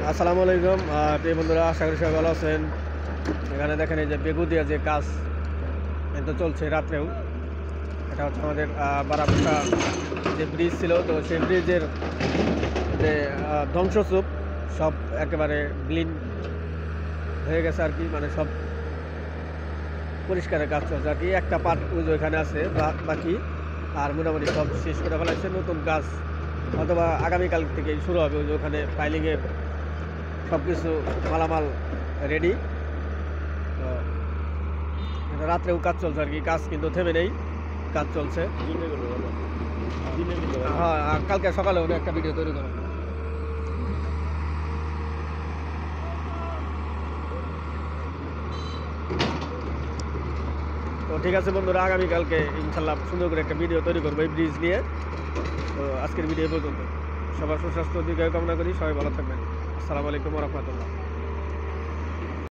আসসালামু আলাইকুম প্রিয় বন্ধুরা, আশা করি সবাই ভালো আছেন। এখানে দেখেন এই যে বেগুদিয়া যে কাজ এটা চলছে রাত্রেও। এটা হচ্ছে আমাদের বারাবুকা যে ব্রিজ ছিল, তো সেই ব্রিজের যে ধ্বংসস্তূপ সব একেবারে বিলীন হয়ে গেছে আর কি, মানে সব পরিষ্কারের কাজ চলছে আর কি। একটা পার্ট ওইখানে আছে বাকি, আর মোটামুটি সব শেষ করে ফেলাইছে। নতুন কাজ অথবা আগামীকাল থেকেই শুরু হবে। ওখানে ফাইলিংয়ের সব কিছু মালামাল রেডি। তো রাত্রেও কাজ চলছে আর কি, কাজ কিন্তু থেমে নেই, কাজ চলছে। হ্যাঁ, আর কালকে সকালে একটা ভিডিও তৈরি করবো। তো ঠিক আছে বন্ধুরা, আগামীকালকে ইনশাল্লাহ সুন্দর করে একটা ভিডিও তৈরি করবো এই ব্রিজ নিয়ে। তো আজকের ভিডিও পর্যন্ত। সবার সুস্বাস্থ্য দীর্ঘায়ু কামনা করি, সবাই ভালো থাকবেন। আসসালামু আলাইকুম ওয়া রাহমাতুল্লাহ।